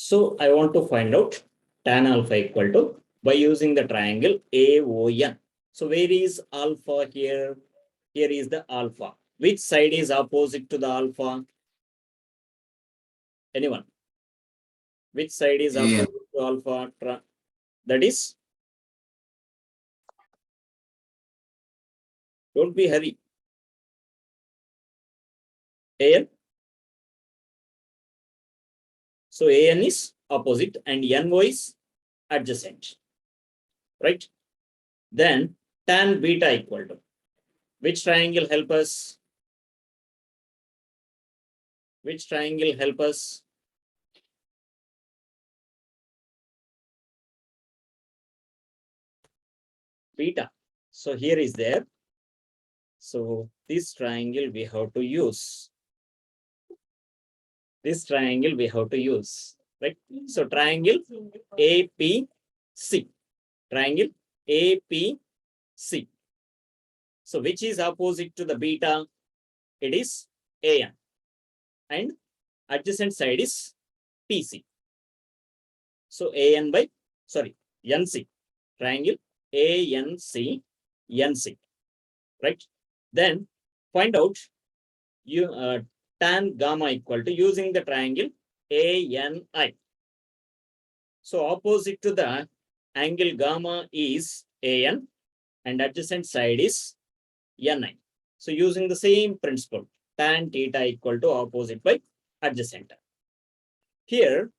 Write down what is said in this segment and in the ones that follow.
So I want to find out tan alpha equal to by using the triangle AON. So where is alpha here? Here is the alpha. Which side is opposite to the alpha? Anyone? Which side is opposite to alpha? That is, don't be hurry. AN. So AN is opposite and NO is adjacent. Right? Then tan beta equal to which triangle help us? Which triangle help us? Beta. So here is there. So this triangle we have to use. This triangle we have to use. Right? So triangle APC. Triangle APC. So which is opposite to the beta? It is AN. And adjacent side is PC. So AN by, sorry, NC. Triangle ANC, NC. Right? Then find out tan gamma equal to using the triangle ANI. So opposite to the angle gamma is AN and adjacent side is NI. So using the same principle, tan theta equal to opposite by adjacent. Here,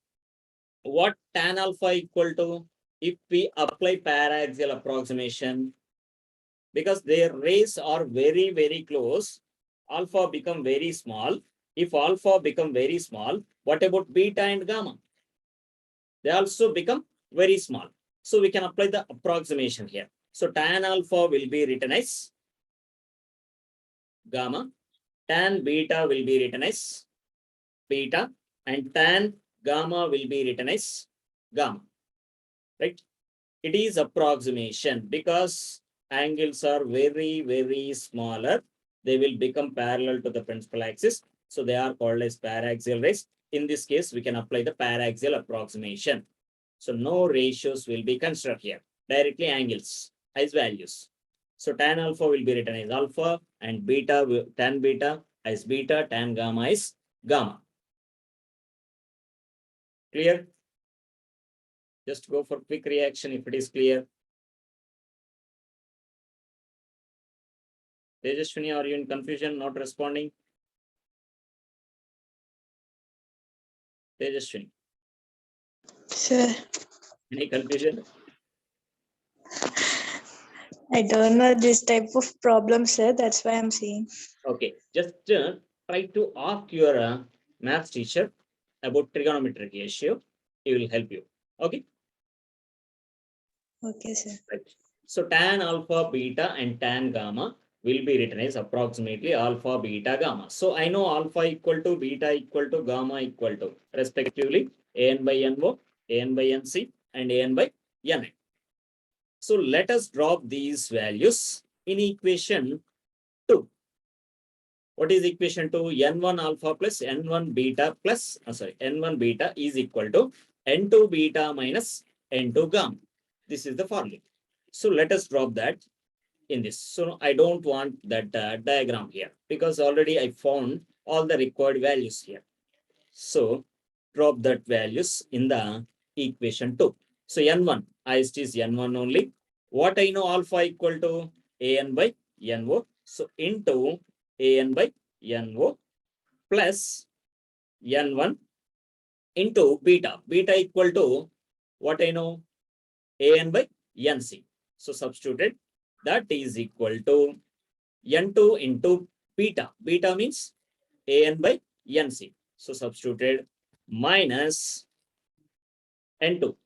what tan alpha equal to? If we apply paraxial approximation, because their rays are very, very close, alpha become very small. If alpha become very small, what about beta and gamma? They also become very small. So we can apply the approximation here. So tan alpha will be written as gamma, tan beta will be written as beta, and tan gamma will be written as gamma. Right? It is approximation because angles are very, very smaller. They will become parallel to the principal axis. So they are called as paraxial rays. In this case, we can apply the paraxial approximation. So no ratios will be considered here. Directly angles as values. So tan alpha will be written as alpha and beta, tan beta as beta, tan gamma is gamma. Clear? Just go for quick reaction if it is clear. Tejaswini, are you in confusion, not responding? Tejaswini. Sir, Any confusion? I don't know this type of problem, sir. That's why I'm saying. Okay, just try to ask your maths teacher about trigonometric ratio. He will help you. Okay. Okay, sir. Right. So tan alpha, beta, and tan gamma will be written as approximately alpha, beta, gamma. So I know alpha equal to beta equal to gamma equal to respectively an by NO, an by NC, and an by NI. So let us drop these values in equation 2. What is equation 2? N1 alpha plus N1 beta plus, N1 beta is equal to N2 beta minus N2 gamma. This is the formula. So let us drop that in this. So I don't want that diagram here because already I found all the required values here. So drop that values in the equation 2. So N1, it is N1 only. What I know alpha equal to AN by NO. So into AN by NO plus N1 into beta. Beta equal to what I know AN by NC. So substituted, that is equal to N2 into beta. Beta means AN by NC. So substituted minus N2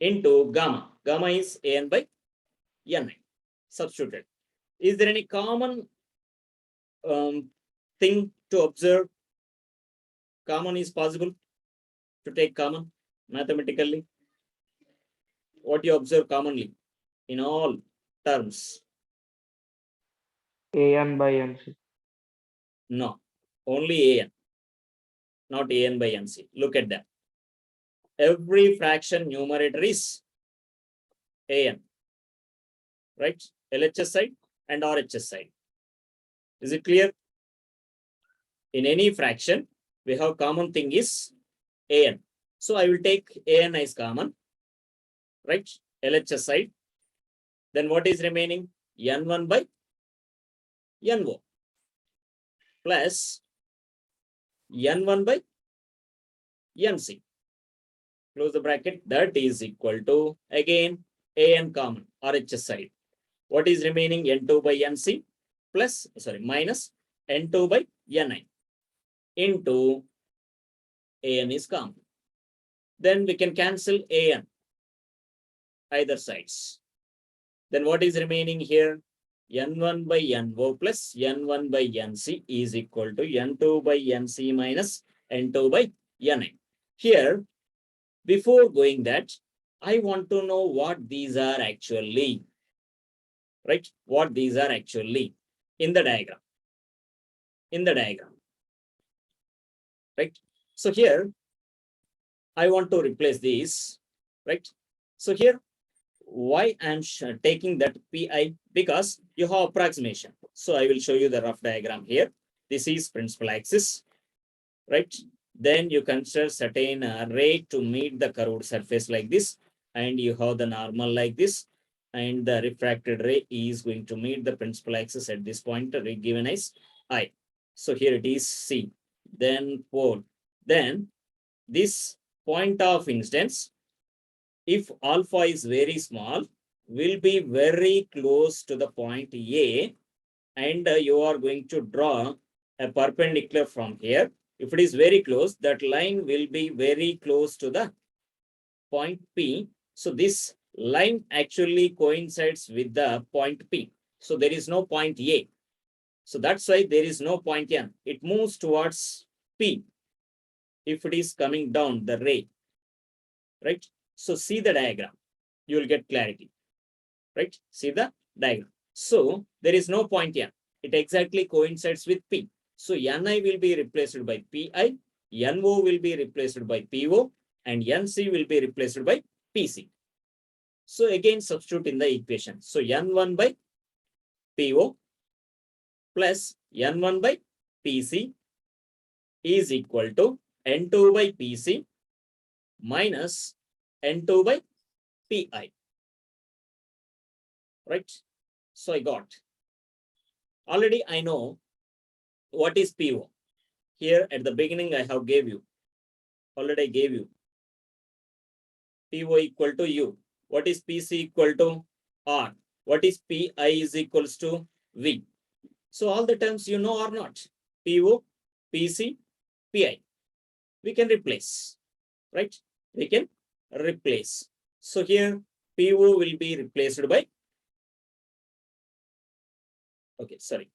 into gamma. Gamma is AN by NI. Substituted. Is there any common thing to observe? Common is possible to take common mathematically. What you observe commonly in all terms? AN by NC. No, only AN, not AN by NC. Look at that. every fraction numerator is an, right? LHS side and RHS side. Is it clear? In any fraction, we have common thing is an. So I will take an as common, right? LHS side. Then what is remaining? N1 by NO plus N1 by NC. Close the bracket. That is equal to, again, an common, RHS side. What is remaining? N2 by NC plus, minus N2 by Ni into an is common. Then we can cancel an either sides. Then what is remaining here? N1 by NO plus N1 by NC is equal to N2 by NC minus N2 by Ni. Here, before going that, I want to know what these are actually, right? What these are actually in the diagram. In the diagram, right? So here, I want to replace these, right? So here, why I'm taking that PI? Because you have approximation. So I will show you the rough diagram here. This is principal axis, right? Then you consider certain ray to meet the curved surface like this, and you have the normal like this, and the refracted ray is going to meet the principal axis at this point, given as I. So here it is C. Then pole. Then this point of instance, if alpha is very small, will be very close to the point A, and you are going to draw a perpendicular from here. If it is very close, that line will be very close to the point P. So this line actually coincides with the point P. So there is no point A. So that's why there is no point N. It moves towards P if it is coming down the ray, right? So see the diagram, you will get clarity, right? See the diagram. So there is no point N. It exactly coincides with P. So Ni will be replaced by Pi, No will be replaced by Po, and Nc will be replaced by Pc. So again, substitute in the equation. So N1 by Po plus N1 by Pc is equal to N2 by Pc minus N2 by Pi. Right? So I got. Already I know what is PO. Here at the beginning I have gave you. Already I gave you. PO equal to U. What is PC equal to R? What is PI is equals to V? So all the terms you know or not? PO, PC, PI. We can replace, right? We can replace. So here PO will be replaced by, okay, sorry.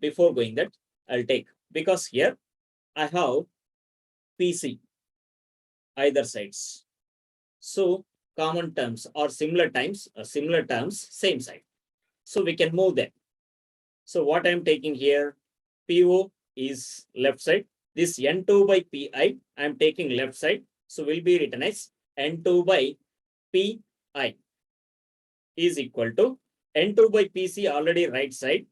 Before going that, I'll take, because here I have PC, either sides. So common terms or similar terms, same side. So we can move them. So what I'm taking here, PO is left side. This N2 by PI, I'm taking left side. So will be written as N2 by PI is equal to N2 by PC already right side.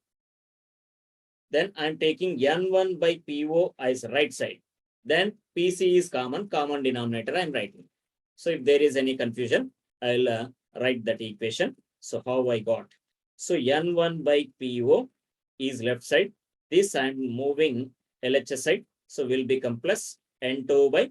Then I'm taking N1 by PO as right side. Then PC is common denominator I'm writing. So if there is any confusion, I'll write that equation. So how I got? So N1 by PO is left side. This I'm moving LHS side. So will become plus N2 by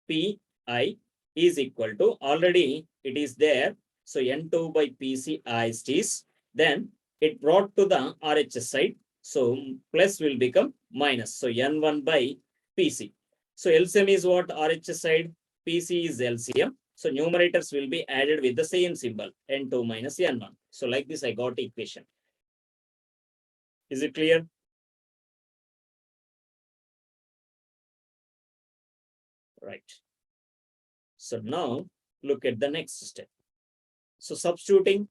PI is equal to, already it is there. So N2 by PC is, then it brought to the RHS side. So plus will become minus. So N1 by PC. So LCM is what? RHS side. PC is LCM. So numerators will be added with the same symbol, N2 minus N1. So like this, I got equation. Is it clear? Right. So now look at the next step. So substituting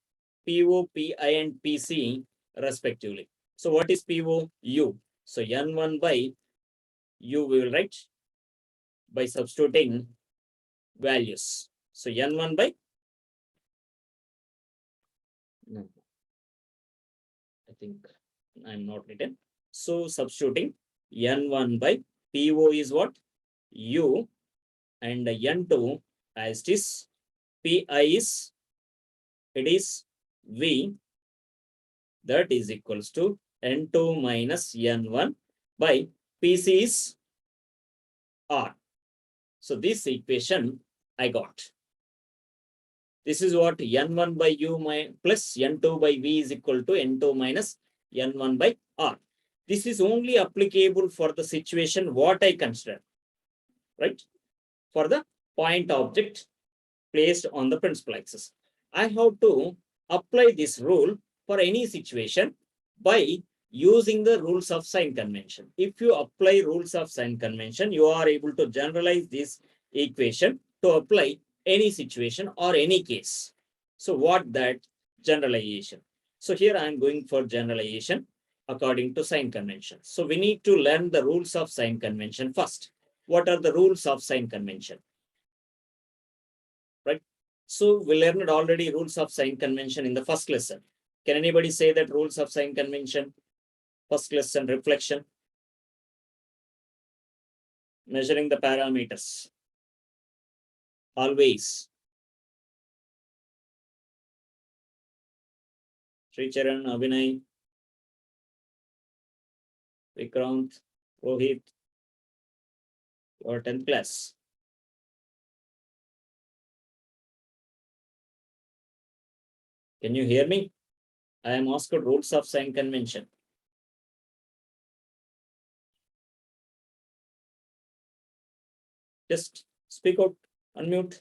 PO, PI, and PC respectively. So what is PO? U. So N1 by U we will write by substituting values. So N1 by, no, I think I'm not written. So substituting N1 by PO is what? U, and N2 as it is, PI is, it is V, that is equals to N2 minus N1 by PC is R. So this equation I got. This is what N1 by U plus N2 by V is equal to N2 minus N1 by R. This is only applicable for the situation what I consider, right? For the point object placed on the principal axis. I have to apply this rule for any situation by using the rules of sign convention. If you apply rules of sign convention, you are able to generalize this equation to apply any situation or any case. So what that generalization? So here I am going for generalization according to sign convention. So we need to learn the rules of sign convention first. What are the rules of sign convention? Right? So we learned already rules of sign convention in the first lesson. Can anybody say that rules of sign convention? First lesson, reflection. Measuring the parameters. Always. Sri Charan, Abhinay, Vikrant, Rohit, your 10th class. Can you hear me? I am asked rules of sign convention. Just speak out, unmute.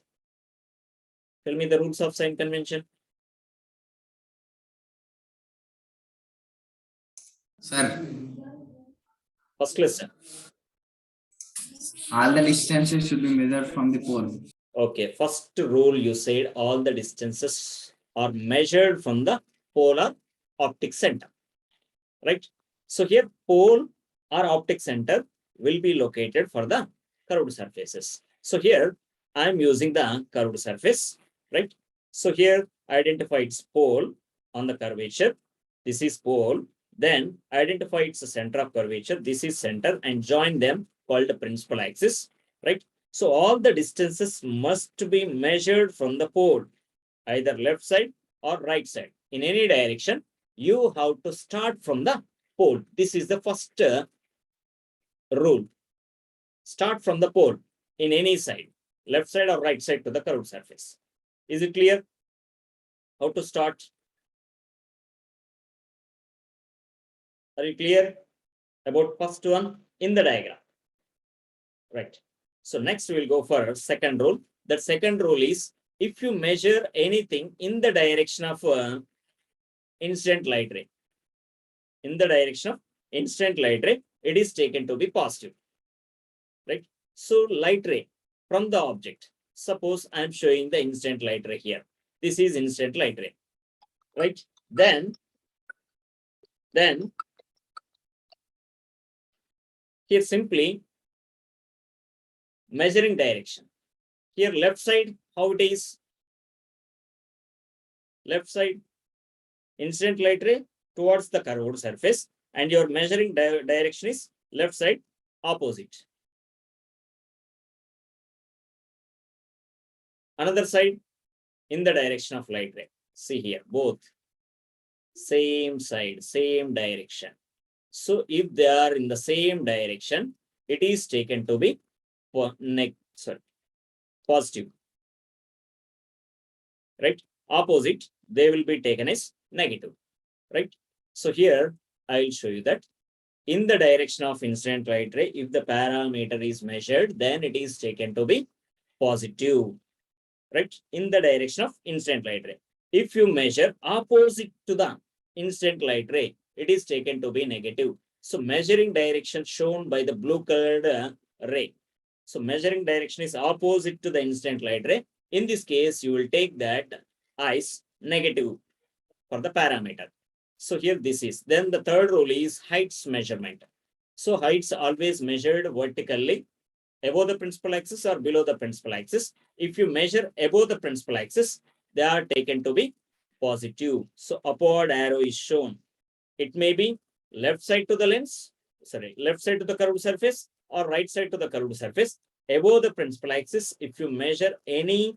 Tell me the rules of sign convention. Sir, First lesson. all the distances should be measured from the pole. Okay, first rule you said all the distances are measured from the polar optic center, right? So here pole or optic center will be located for the curved surfaces. So here I am using the curved surface, right? So here identify its pole on the curvature. This is pole. Then identify its center of curvature. This is center, and join them called the principal axis, right? So all the distances must be measured from the pole, either left side or right side. In any direction, you have to start from the pole. This is the first rule. Start from the pole in any side, left side or right side to the curved surface. Is it clear? How to start? Are you clear about first one in the diagram? Right. So next we'll go for second rule. That second rule is if you measure anything in the direction of incident light ray, in the direction of incident light ray, it is taken to be positive, right? So light ray from the object. Suppose I am showing the incident light ray here. This is incident light ray, right? Then here simply measuring direction. Here left side, how it is? Left side, incident light ray towards the curved surface, and your measuring direction is left side, opposite. Another side, in the direction of light ray. See here, both same side, same direction. So if they are in the same direction, it is taken to be positive, right? Opposite, they will be taken as negative, right? So here I will show you that in the direction of incident light ray, if the parameter is measured, then it is taken to be positive, right? In the direction of incident light ray. If you measure opposite to the incident light ray, it is taken to be negative. So measuring direction shown by the blue colored ray. So measuring direction is opposite to the incident light ray. In this case, you will take that as negative for the parameter. So here this is. Then the third rule is heights measurement. So heights always measured vertically above the principal axis or below the principal axis. If you measure above the principal axis, they are taken to be positive. So upward arrow is shown. It may be left side to the lens, left side to the curved surface or right side to the curved surface. Above the principal axis, if you measure any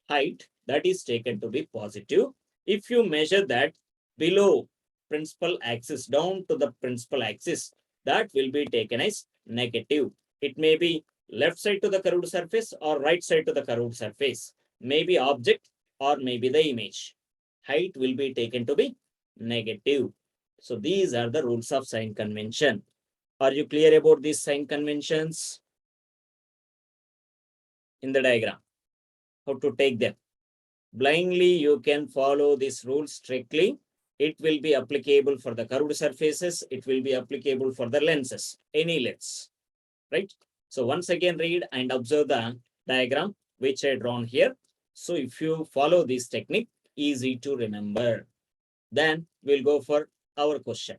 height, that is taken to be positive. If you measure that below principal axis, down to the principal axis, that will be taken as negative. It may be left side to the curved surface or right side to the curved surface, maybe object or maybe the image. Height will be taken to be negative. So these are the rules of sign convention. Are you clear about these sign conventions in the diagram? How to take them? Blindly, you can follow this rule strictly. It will be applicable for the curved surfaces. It will be applicable for the lenses, any lens, right? So once again, read and observe the diagram which I drawn here. So if you follow this technique, easy to remember. Then we'll go for our question.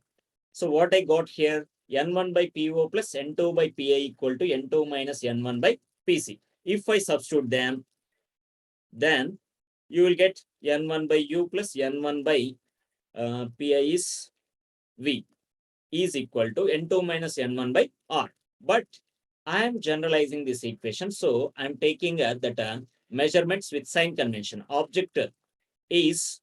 So what I got here, N1 by PO plus N2 by PI equal to N2 minus N1 by PC. If I substitute them, then you will get N1 by U plus N1 by PI is V is equal to N2 minus N1 by R. But I am generalizing this equation. So I'm taking that measurements with sign convention. Object is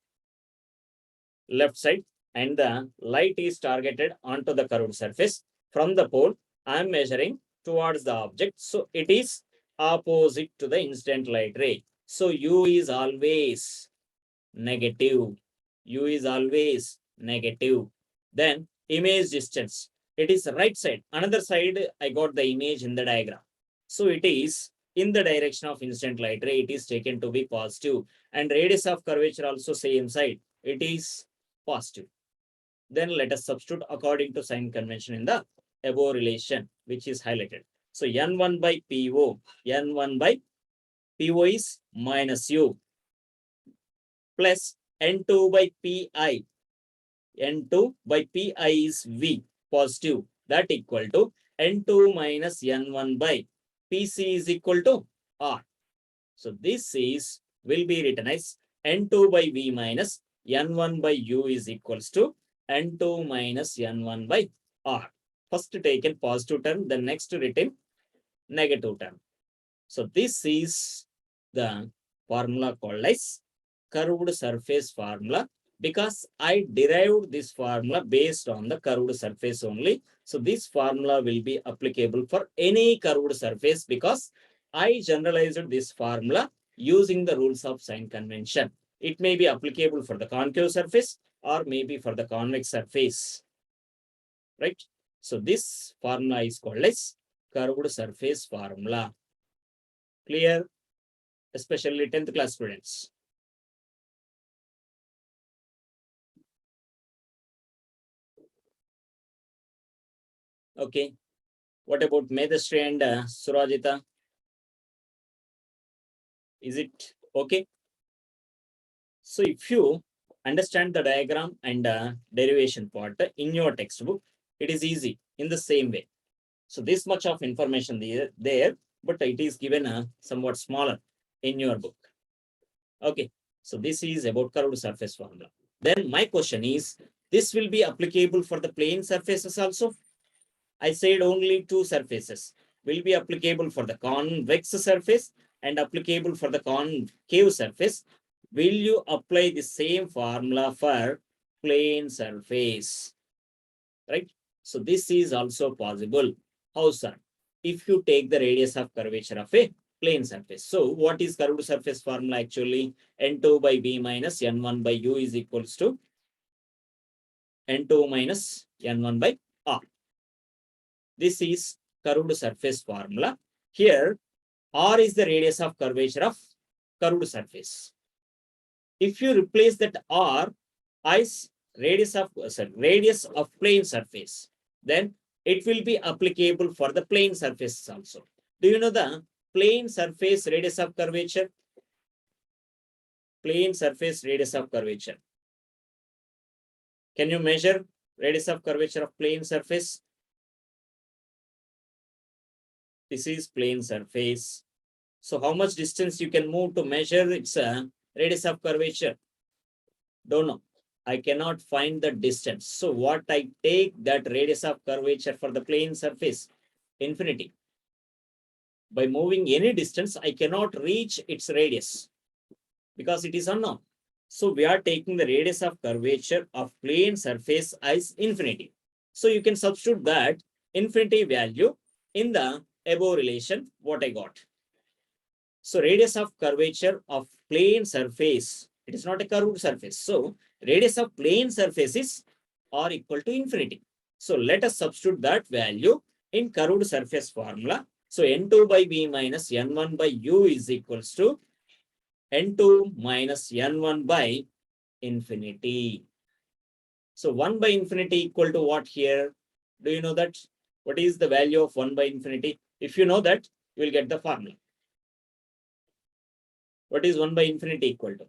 left side and the light is targeted onto the curved surface. From the pole, I am measuring towards the object. So it is opposite to the incident light ray. So U is always negative. U is always negative. Then image distance. It is right side. Another side, I got the image in the diagram. So it is in the direction of incident light ray. It is taken to be positive. And radius of curvature also same side. It is positive. Then let us substitute according to sign convention in the above relation, which is highlighted. So N1 by PO, N1 by PO is minus U plus N2 by PI. N2 by PI is V, positive. That equal to N2 minus N1 by PC is equal to R. So this is will be written as N2 by V minus N1 by U is equals to N2 minus N1 by R. First taken positive term, then next written negative term. So this is the formula called as curved surface formula, because I derived this formula based on the curved surface only. So this formula will be applicable for any curved surface because I generalized this formula using the rules of sign convention. It may be applicable for the concave surface or maybe for the convex surface, right? So this formula is called as curved surface formula. Clear? Especially 10th class students. Okay. What about Medhasri and Surajita? Is it okay? So if you understand the diagram and derivation part in your textbook, it is easy in the same way. So this much of information there, but it is given somewhat smaller in your book. Okay. So this is about curved surface formula. Then my question is, this will be applicable for the plane surfaces also? I said only two surfaces will be applicable for the convex surface and applicable for the concave surface. Will you apply the same formula for plane surface? Right? So this is also possible. How, sir? If you take the radius of curvature of a plane surface. So what is curved surface formula actually? N2 by B minus N1 by U is equals to N2 minus N1 by R. This is curved surface formula. Here, R is the radius of curvature of curved surface. If you replace that R as radius of plane surface, then it will be applicable for the plane surfaces also. Do you know the plane surface radius of curvature? Plane surface radius of curvature. Can you measure radius of curvature of plane surface? This is plane surface. So how much distance you can move to measure its radius of curvature? Don't know. I cannot find the distance. So what I take that radius of curvature for the plane surface? Infinity. By moving any distance, I cannot reach its radius because it is unknown. So we are taking the radius of curvature of plane surface as infinity. So you can substitute that infinity value in the above relation what I got. So radius of curvature of plane surface, it is not a curved surface. So radius of plane surface is r equal to infinity. So let us substitute that value in curved surface formula. So n2 by v minus n1 by u is equals to n2 minus n1 by infinity. So 1 by infinity equal to what here? Do you know that? What is the value of 1 by infinity? If you know that, you will get the formula. What is 1 by infinity equal to?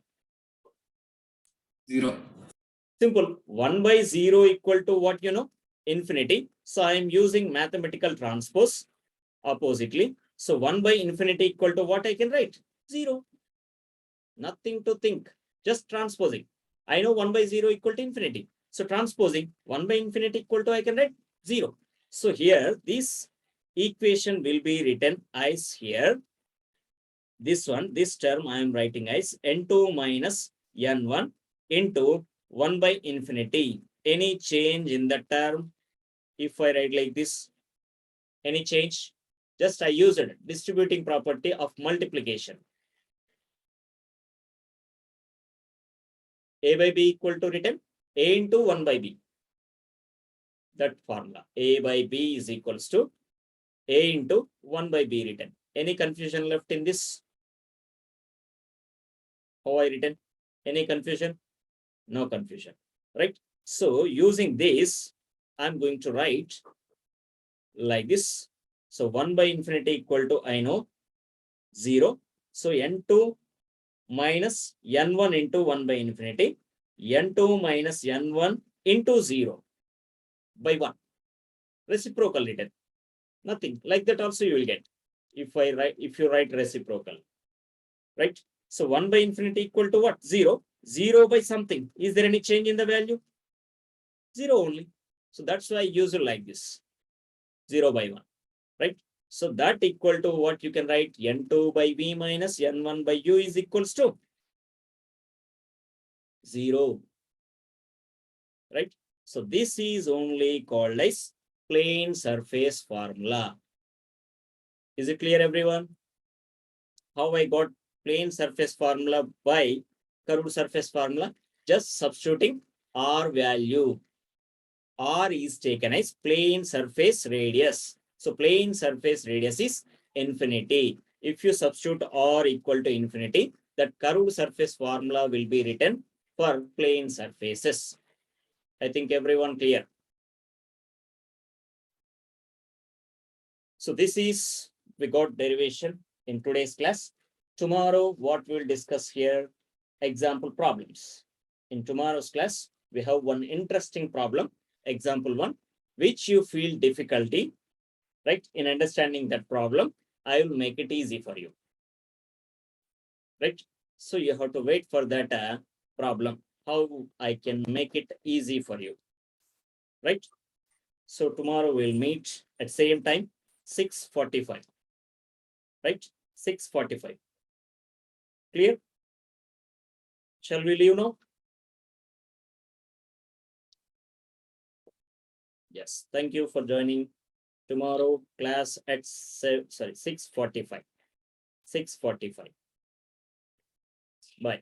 0. Simple. 1 by 0 equal to what you know? Infinity. So I am using mathematical transpose oppositely. So 1 by infinity equal to what I can write? 0. Nothing to think. Just transposing. I know 1 by 0 equal to infinity. So transposing 1 by infinity equal to I can write 0. So here this equation will be written as here. This one, this term I am writing as n2 minus n1 into 1 by infinity. Any change in the term? If I write like this, any change? Just I used distributing property of multiplication. A by b equal to written a into 1 by b. That formula. A by b is equals to a into 1 by b written. Any confusion left in this? How I written? Any confusion? No confusion, right? So using this, I'm going to write like this. So 1 by infinity equal to, I know, 0. So n2 minus n1 into 1 by infinity, n2 minus n1 into 0 by 1. Reciprocal written. Nothing. Like that also you will get. If you write reciprocal, right? So 1 by infinity equal to what? 0. 0 by something. Is there any change in the value? 0 only. So that's why I use it like this. 0 by 1, right? So that equal to what you can write? n2 by v minus n1 by u is equals to 0, right? So this is only called as plane surface formula. Is it clear, everyone? How I got plane surface formula by curved surface formula? Just substituting r value. R is taken as plane surface radius. So plane surface radius is infinity. If you substitute R equal to infinity, that curved surface formula will be written for plane surfaces. I think everyone clear. So this is, we got derivation in today's class. Tomorrow, what we'll discuss here, example problems. In tomorrow's class, we have one interesting problem, example 1, which you feel difficulty, right, in understanding that problem. I will make it easy for you, right? So you have to wait for that problem, how I can make it easy for you, right? So tomorrow we'll meet at same time, 6:45, right? 6:45. Clear? Shall we leave now? Yes. Thank you for joining. Tomorrow class at 6:45. 6:45. Bye.